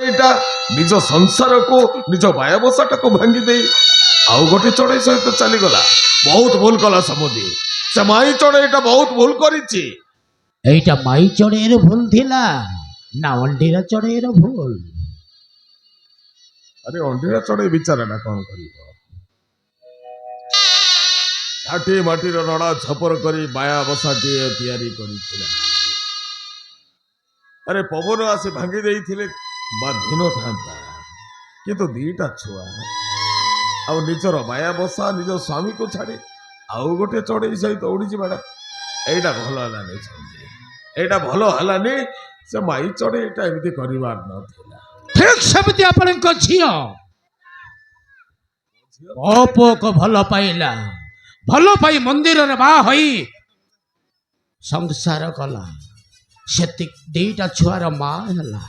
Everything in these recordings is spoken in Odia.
ଏଇଟା ନିଜ ସଂସାରକୁ ନିଜ ବାୟାବସାଟାକୁ ଭାଙ୍ଗି ଦେଇ ଆଉ ଗୋଟେ ଚଢେଇ ସହିତ ଚାଲିଗଲା। ବହୁତ ଭୁଲ କଲା ସମୁଦି। ସେ ମାଇ ଚଢେଇଟା ବହୁତ ଭୁଲ କରିଛି। এইটা মাই চড়ের ভুল থিলা না অন্ডিরা চড়ের ভুল? ଆରେ ଅଣ୍ଡିରା ଚଢେଇ ବିଚାରାଟା କଣ କରିବ? ଝାଟି ମାଟିର ନଡ଼ା ଛପର କରି ବାୟାବସାଟିଏ ତିଆରି କରିଥିଲା। ଆରେ ପବନ ଆସି ଭାଙ୍ଗି ଦେଇଥିଲେ ବାଧି ନଥାନ୍ତା, କିନ୍ତୁ ଦିଟା ଛୁଆ ଆଉ ନିଜର ବାୟାବସା ନିଜ ସ୍ୱାମୀକୁ ଛାଡ଼ି ଆଉ ଗୋଟେ ଚଢ଼େଇ ସହିତ ଉଡ଼ିଯିବାଟା ଏଇଟା ଭଲ ହେଲାନି। ଏଇଟା ଭଲ ହେଲାନି। ସେ ମାଇ ଚଢ଼େଇଟା ଏମିତି କରିବାର ନଥିଲା। ঠিক ସେମିତି ଆପଣଙ୍କ ଝିଅ ମୋ ପୁଅକୁ ଭଲ ପାଇଲା, ଭଲ ପାଇ ମନ୍ଦିରରେ ବାହା ହୋଇ ସଂସାର କଲା। ସେତିକି ଦିଟା ଛୁଆର ମା ହେଲା।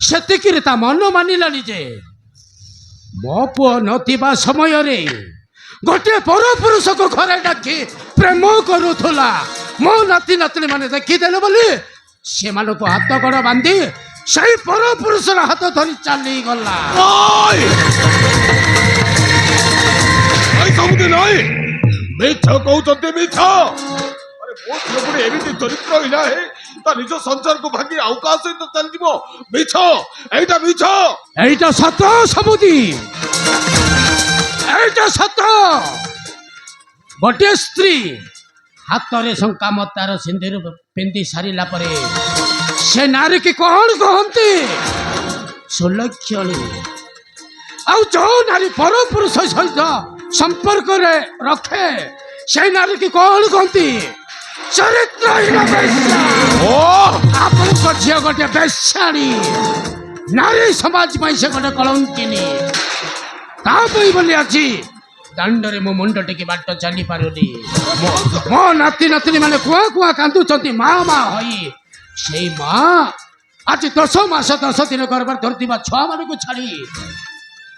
ସେତିକିରେ ତା ମନ ମାନିଲାନି ଯେ ମୋ ପୁଅ ନଥିବା ସମୟରେ ଗୋଟିଏ ପରପୁରୁଷକୁ ଘରେ ଡାକି ପ୍ରେମ କରୁଥିଲା। ମୋ ନାତି ନାତୁଣୀ ମାନେ ଦେଖିଦେଲେ ବୋଲି ସେମାନଙ୍କୁ ହାତ ଗୋଡ଼ ବାନ୍ଧି ସେଇ ପରପୁରୁଷର ହାତ ଧରି ଚାଲିଗଲା। ସମୁଦି ନାଇଁ, ମିଛ କହୁଛନ୍ତି, ମିଛ। ଆରେ ମୋ ଝିଅ ଗୋଟେ ଏମିତି ଚରିତ୍ରହୀନ ହେଇ ତା ନିଜ ସଂସାରକୁ ଭାଙ୍ଗି ଆଉ କାହା ସହିତ ଚାଲିଯିବ? ମିଛ, ଏଇଟା ମିଛ। এইটা সত্য সমুদি, এইটা সত্য। গোটিଏ ସ୍ତ୍ରୀ ହାତରେ ଶଙ୍କା ମତାର ସିନ୍ଦୁର ପିନ୍ଧି ସାରିଲା ପରେ ସେ ନାରୀକି କଣ କହନ୍ତି? ସୁଲକ୍ଷଣୀ। ଆଉ ଯୋଉ ନାରୀ ପରପୁରୁଷ ସହିତ ସମ୍ପର୍କରେ ରଖେ সেই ନାରୀକି କଣ କହନ୍ତି? ଚରିତ୍ରହୀନ ବେଶ୍ୟା। ଆପଣଙ୍କ ଝିଅ ଗୋଟେ ବେଶ୍ୟାଣୀ। ନାରୀ ସମାଜ ପାଇଁ ସେ ଗୋଟେ କଳଙ୍କିନୀ। ତା ପାଇଁ ବୋଲି ଆଜି ଦାଣ୍ଡରେ ମୋ ମୁଣ୍ଡ ଟିକେ ବାଟ ଚାଲି ପାରୁନି। ମୋ ନାତି ନାତୁଣୀ ମାନେ କୁଆ କୁଆ କାନ୍ଦୁଛନ୍ତି ମା ମା ହୋଇ। ସେଇ ମା ଆଜି 10 ମାସ 10 ଦିନ ଗର୍ଭରେ ଧରିଥିବା ଛୁଆମାନଙ୍କୁ ଛାଡ଼ି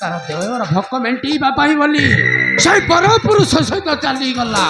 ତାର ଦେହର ଭୋକ ମେଣ୍ଟେଇବା ପାଇଁ ବୋଲି ସେଇ ପରପୁରୁଷ ସହିତ ଚାଲିଗଲା।